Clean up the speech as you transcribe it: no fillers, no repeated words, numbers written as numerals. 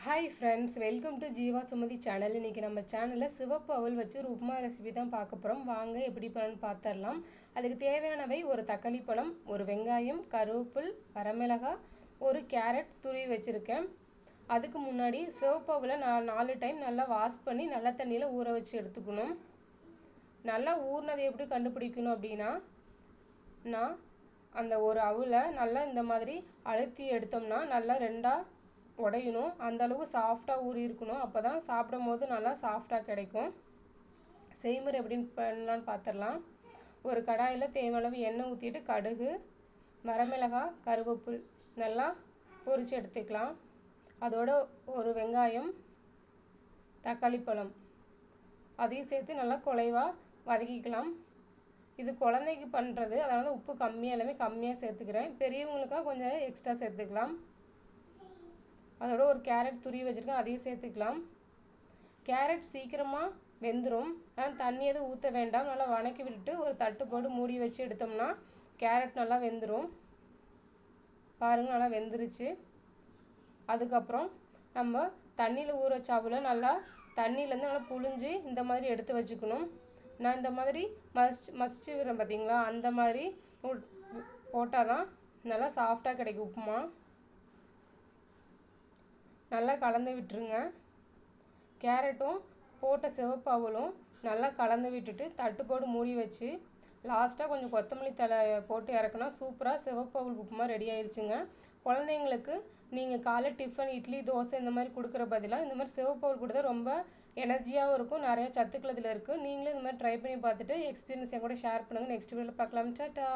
Hi friends, welcome to Jeeva Sumathi channel. இன்றைக்கி நம்ம சேனலில் சிவப்பு அவல் வச்சு ஒரு உப்புமா ரெசிபி தான் பார்க்க போகிறோம். வாங்க எப்படி பண்ணணும்னு பார்த்துடலாம். அதுக்கு தேவையானவை ஒரு தக்காளி பழம், ஒரு வெங்காயம், கருவேப்பில், வரமிளகாய், ஒரு கேரட் துருவி வச்சுருக்கேன். அதுக்கு முன்னாடி சிவப்பு அவலை நான் 4 டைம் நல்லா வாஷ் பண்ணி நல்ல தண்ணியில் ஊற வச்சு எடுத்துக்கணும். நல்லா ஊறினதை எப்படி கண்டுபிடிக்கணும் அப்படின்னா, நான் அந்த ஒரு அவலை நல்லா இந்த மாதிரி அழுத்தி எடுத்தோம்னா நல்லா ரெண்டாக உடையணும். அந்தளவுக்கு சாஃப்டாக ஊறி இருக்கணும். அப்போ தான் சாப்பிடும் போது நல்லா சாஃப்டாக கிடைக்கும். செய்முறை எப்படின்னு பண்ணலான்னு பார்த்துடலாம். ஒரு கடாயில் தேவையான அளவு எண்ணெய் ஊற்றிட்டு கடுகு, வரமிளகாய், கருவேப்பில் நல்லா பொரித்து எடுத்துக்கலாம். அதோட ஒரு வெங்காயம், தக்காளி பழம் அதையும் சேர்த்து நல்லா குழைவாக வதக்கிக்கலாம். இது குழந்தைக்கு பண்ணுறது, அதனால் உப்பு கம்மியாக எல்லாமே கம்மியாக சேர்த்துக்கிறேன். பெரியவங்களுக்காக கொஞ்சம் எக்ஸ்ட்ரா சேர்த்துக்கலாம். அதோட ஒரு கேரட் துருவி வச்சுருக்கேன், அதையும் சேர்த்துக்கலாம். கேரட் சீக்கிரமாக வெந்துடும், ஆனால் தண்ணி எதுவும் ஊற்ற வேண்டாம். நல்லா வதக்கி விட்டுட்டு ஒரு தட்டு போட்டு மூடி வச்சு எடுத்தோம்னா கேரட் நல்லா வெந்துடும். பாருங்கள், நல்லா வெந்துருச்சு. அதுக்கப்புறம் நம்ம தண்ணியில் ஊற வச்சாப்புல நல்லா தண்ணியிலேருந்து நல்லா புழிஞ்சு இந்த மாதிரி எடுத்து வச்சுக்கணும். நான் இந்த மாதிரி மசிச்சு விடுறேன் பார்த்தீங்களா, அந்த மாதிரி போட்டால் தான் நல்லா சாஃப்டாக கிடைக்கும் உப்புமா. நல்லா கலந்து விட்டுருங்க. கேரட்டும் போட்ட சிவப்பு அவலும் நல்லா கலந்து விட்டுட்டு தட்டு போட்டு மூடி வச்சு லாஸ்ட்டாக கொஞ்சம் கொத்தமல்லி தழை போட்டு இறக்குனா சூப்பராக சிவப்பு அவல் உப்புமா ரெடி ஆயிடுச்சுங்க. குழந்தைங்களுக்கு நீங்கள் காலை டிஃபன், இட்லி, தோசை இந்த மாதிரி கொடுக்குற பதிலாக இந்த மாதிரி சிவப்பு அவல் கொடுத்தா ரொம்ப எனர்ஜியாகவும் இருக்கும். நிறையா சத்துக்கள் இதில் இருக்குது. நீங்களும் இந்த மாதிரி ட்ரை பண்ணி பார்த்துட்டு எக்ஸ்பீரியன்ஸ் என் கூட ஷேர் பண்ணுங்கள். நெக்ஸ்ட் வீடியோவில் பார்க்கலாம். டாடா.